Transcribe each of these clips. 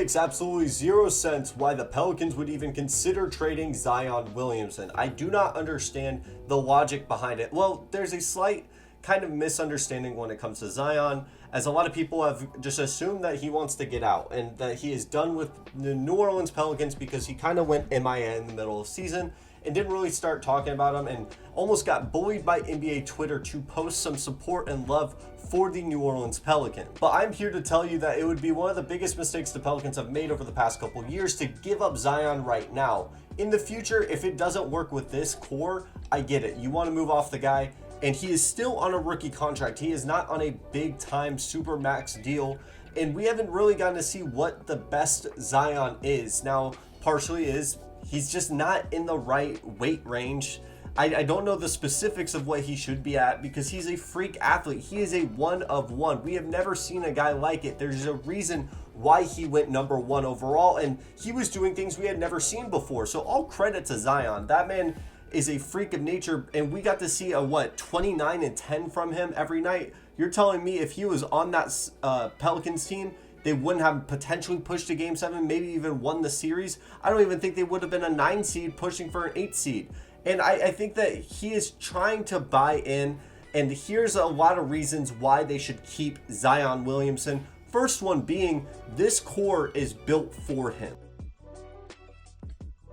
makes absolutely zero sense why the Pelicans would even consider trading Zion Williamson. I do not understand the logic behind it. Well, there's a slight kind of misunderstanding when it comes to Zion, as a lot of people have just assumed that he wants to get out and that he is done with the New Orleans Pelicans because he kind of went MIA in the middle of the season and didn't really start talking about him, and almost got bullied by NBA Twitter to post some support and love for the New Orleans Pelicans. But I'm here to tell you that it would be one of the biggest mistakes the Pelicans have made over the past couple years to give up Zion right now. In the future, if it doesn't work with this core, I get it. You want to move off the guy, and he is still on a rookie contract. He is not on a big time super max deal, and we haven't really gotten to see what the best Zion is. Now, partially is he's just not in the right weight range. I don't know the specifics of what he should be at because he's a freak athlete. He is a one of one. We have never seen a guy like it. There's a reason why he went number one overall, and he was doing things we had never seen before. So all credit to Zion. That man is a freak of nature, and we got to see a 29 and 10 from him every night. You're telling me if he was on that Pelicans team, they wouldn't have potentially pushed to Game 7, maybe even won the series? I don't even think they would have been a 9 seed pushing for an 8 seed. And I think that he is trying to buy in, and here's a lot of reasons why they should keep Zion Williamson. First one being, this core is built for him.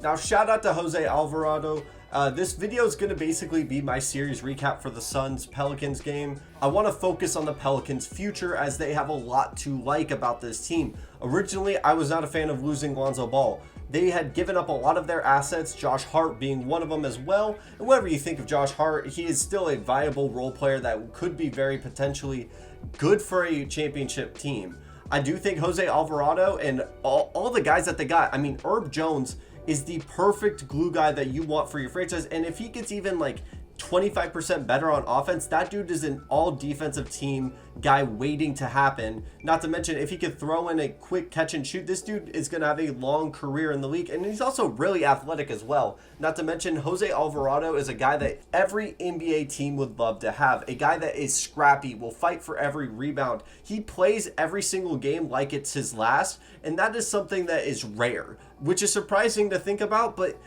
Now, shout out to Jose Alvarado. This video is going to basically be my series recap for the Suns-Pelicans game. I want to focus on the Pelicans' future as they have a lot to like about this team. Originally, I was not a fan of losing Lonzo Ball. They had given up a lot of their assets, Josh Hart being one of them as well. And whatever you think of Josh Hart, he is still a viable role player that could be very potentially good for a championship team. I do think Jose Alvarado and all the guys that they got, I mean, Herb Jones is the perfect glue guy that you want for your franchise. And if he gets even like 25% better on offense, that dude is an all defensive team guy waiting to happen. Not to mention, if he could throw in a quick catch and shoot, this dude is going to have a long career in the league, and he's also really athletic as well. Not to mention, Jose Alvarado is a guy that every NBA team would love to have, a guy that is scrappy, will fight for every rebound. He plays every single game like it's his last, and that is something that is rare, which is surprising to think about, but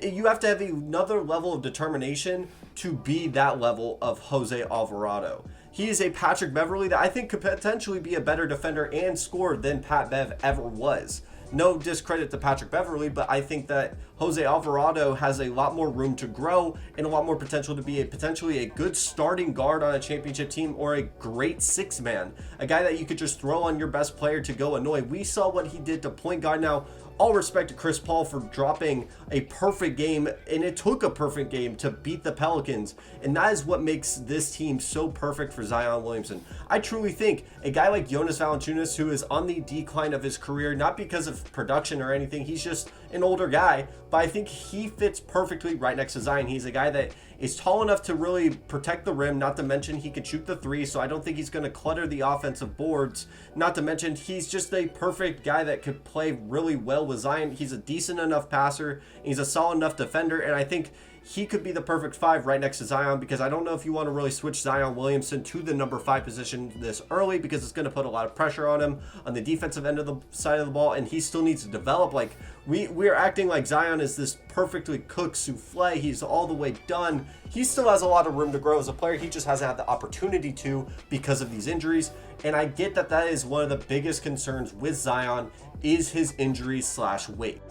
you have to have another level of determination to be that level of Jose Alvarado. He is a Patrick Beverley that I think could potentially be a better defender and scorer than Pat Bev ever was. No discredit to Patrick Beverley, but I think that Jose Alvarado has a lot more room to grow and a lot more potential to be potentially a good starting guard on a championship team or a great six man, a guy that you could just throw on your best player to go annoy. We saw what he did to point guard. Now, all respect to Chris Paul for dropping a perfect game, and it took a perfect game to beat the Pelicans, and that is what makes this team so perfect for Zion Williamson. I truly think a guy like Jonas Valanciunas, who is on the decline of his career, not because of production or anything, he's just an older guy, but I think he fits perfectly right next to Zion. He's a guy that is tall enough to really protect the rim, not to mention he could shoot the three, so I don't think he's going to clutter the offensive boards. Not to mention he's just a perfect guy that could play really well with Zion. He's a decent enough passer, he's a solid enough defender, and I think he could be the perfect 5 right next to Zion, because I don't know if you want to really switch Zion Williamson to the number 5 position this early, because it's going to put a lot of pressure on him on the defensive end of the side of the ball, and he still needs to develop. Like, we're acting like Zion is this perfectly cooked souffle. He's all the way done. He still has a lot of room to grow as a player. He just hasn't had the opportunity to because of these injuries, and I get that that is one of the biggest concerns with Zion is his injuries / weight.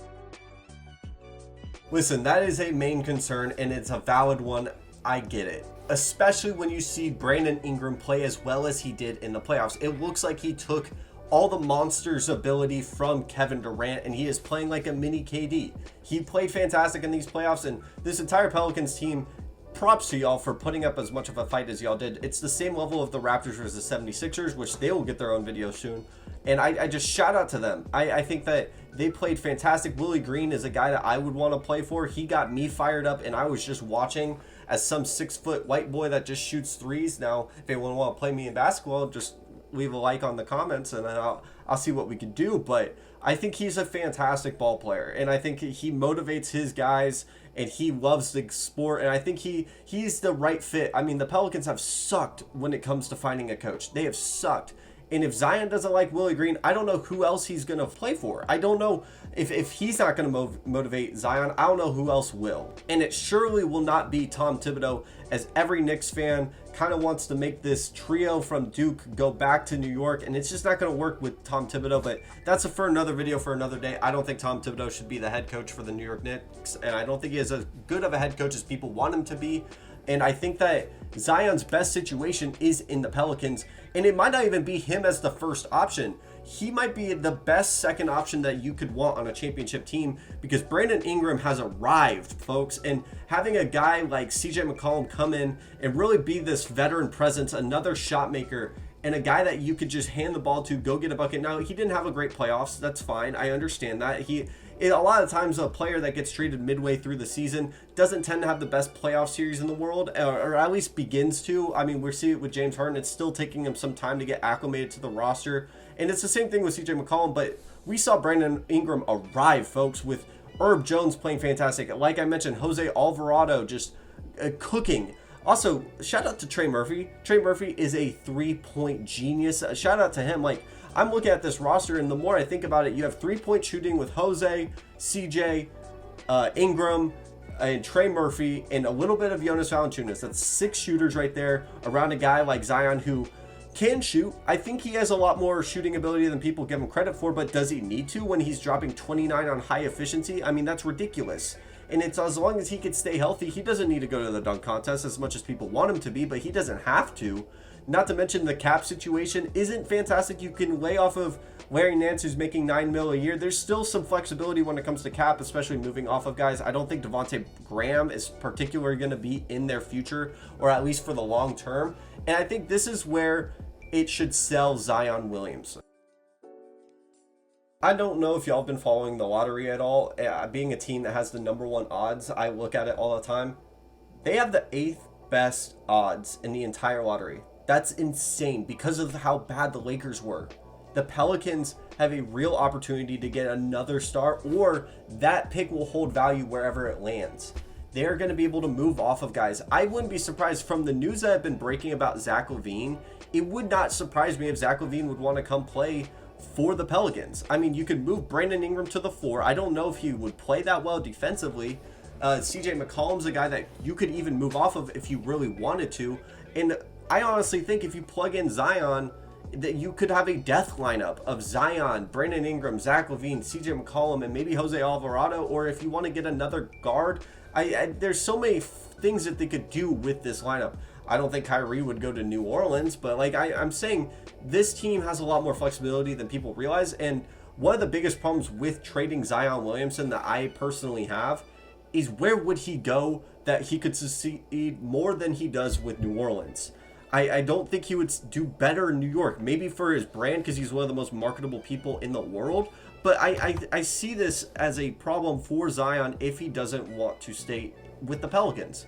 Listen, that is a main concern, and it's a valid one. I get it. Especially when you see Brandon Ingram play as well as he did in the playoffs. It looks like he took all the monster's ability from Kevin Durant, and he is playing like a mini KD. He played fantastic in these playoffs, and this entire Pelicans team, props to y'all for putting up as much of a fight as y'all did. It's the same level of the Raptors versus the 76ers, which they will get their own video soon. And I just shout out to them. I think that they played fantastic. Willie Green is a guy that I would want to play for. He got me fired up, and I was just watching as some 6-foot white boy that just shoots threes. Now, if anyone want to play me in basketball, just leave a like on the comments, and then I'll see what we can do. But I think he's a fantastic ball player, and I think he motivates his guys, and he loves the sport, and I think he's the right fit. I mean, the Pelicans have sucked when it comes to finding a coach. They have sucked. And if Zion doesn't like Willie Green, I don't know who else he's going to play for. I don't know if he's not going to motivate Zion, I don't know who else will. And it surely will not be Tom Thibodeau, as every Knicks fan kind of wants to make this trio from Duke go back to New York, and it's just not going to work with Tom Thibodeau. But that's for another video for another day. I don't think Tom Thibodeau should be the head coach for the New York Knicks, and I don't think he is as good of a head coach as people want him to be. And I think that Zion's best situation is in the Pelicans, and it might not even be him as the first option. He might be the best second option that you could want on a championship team, because Brandon Ingram has arrived, folks. And having a guy like CJ McCollum come in and really be this veteran presence, another shot maker, and a guy that you could just hand the ball to, go get a bucket. Now, he didn't have a great playoffs. That's fine. I understand that. A lot of times a player that gets traded midway through the season doesn't tend to have the best playoff series in the world, or at least begins to. I mean, we're seeing it with James Harden. It's still taking him some time to get acclimated to the roster. And it's the same thing with CJ McCollum, but we saw Brandon Ingram arrive, folks, with Herb Jones playing fantastic. Like I mentioned, Jose Alvarado just cooking. Also, shout out to Trey Murphy. Trey Murphy is a three-point genius. Shout out to him. Like, I'm looking at this roster, and the more I think about it, you have three-point shooting with Jose, CJ, Ingram, and Trey Murphy, and a little bit of Jonas Valanciunas. That's 6 shooters right there around a guy like Zion who can shoot. I think he has a lot more shooting ability than people give him credit for, but does he need to when he's dropping 29 on high efficiency? I mean, that's ridiculous. And it's as long as he could stay healthy, he doesn't need to go to the dunk contest as much as people want him to be, but he doesn't have to. Not to mention the cap situation isn't fantastic. You can lay off of Larry Nance, who's making $9 million a year. There's still some flexibility when it comes to cap, especially moving off of guys. I don't think Devontae Graham is particularly going to be in their future, or at least for the long term. And I think this is where it should sell Zion Williamson. I don't know if y'all have been following the lottery at all. Being a team that has the #1 odds, I look at it all the time. They have the 8th best odds in the entire lottery. That's insane because of how bad the Lakers were. The Pelicans have a real opportunity to get another star, or that pick will hold value wherever it lands. They're going to be able to move off of guys. I wouldn't be surprised from the news that have been breaking about Zach LaVine. It would not surprise me if Zach LaVine would want to come play for the Pelicans. I mean, you could move Brandon Ingram to the 4. I don't know if he would play that well defensively. CJ McCollum's a guy that you could even move off of if you really wanted to. And I honestly think if you plug in Zion, that you could have a death lineup of Zion, Brandon Ingram, Zach LaVine, CJ McCollum, and maybe Jose Alvarado. Or if you want to get another guard, there's so many things that they could do with this lineup. I don't think Kyrie would go to New Orleans, but like I'm saying, this team has a lot more flexibility than people realize. And one of the biggest problems with trading Zion Williamson that I personally have is, where would he go that he could succeed more than he does with New Orleans? I don't think he would do better in New York, maybe for his brand because he's one of the most marketable people in the world. But I see this as a problem for Zion if he doesn't want to stay with the Pelicans.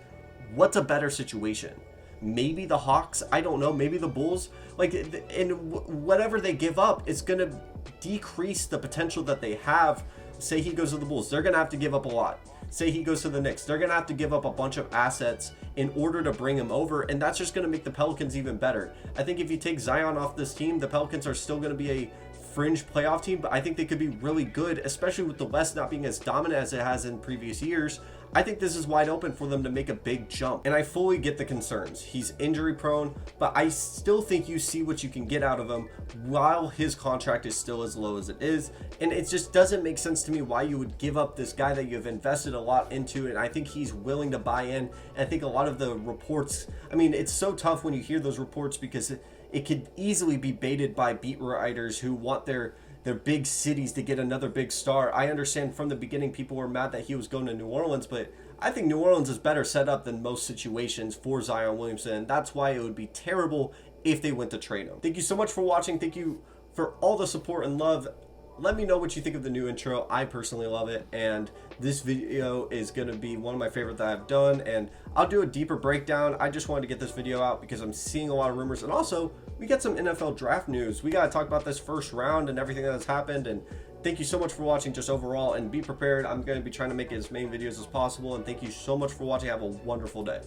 What's a better situation? Maybe the Hawks, I don't know, maybe the Bulls. Like, and whatever they give up, it's going to decrease the potential that they have. Say he goes to the Bulls, they're going to have to give up a lot. Say he goes to the Knicks, they're going to have to give up a bunch of assets in order to bring him over, and that's just going to make the Pelicans even better. I think if you take Zion off this team, the Pelicans are still going to be a fringe playoff team, but I think they could be really good, especially with the West not being as dominant as it has in previous years. I think this is wide open for them to make a big jump, and I fully get the concerns. He's injury prone, but I still think you see what you can get out of him while his contract is still as low as it is, and it just doesn't make sense to me why you would give up this guy that you've invested a lot into, and I think he's willing to buy in. And I think a lot of the reports, I mean, it's so tough when you hear those reports because it could easily be baited by beat writers who want their big cities to get another big star. I understand from the beginning people were mad that he was going to New Orleans, but I think New Orleans is better set up than most situations for Zion Williamson, and that's why it would be terrible if they went to trade him. Thank you so much for watching. Thank you for all the support and love. Let me know what you think of the new intro. I personally love it, and this video is going to be one of my favorite that I've done, and I'll do a deeper breakdown. I just wanted to get this video out because I'm seeing a lot of rumors, and also we got some NFL draft news. We got to talk about this first round and everything that has happened, and thank you so much for watching just overall, and be prepared. I'm going to be trying to make as many videos as possible, and thank you so much for watching. Have a wonderful day.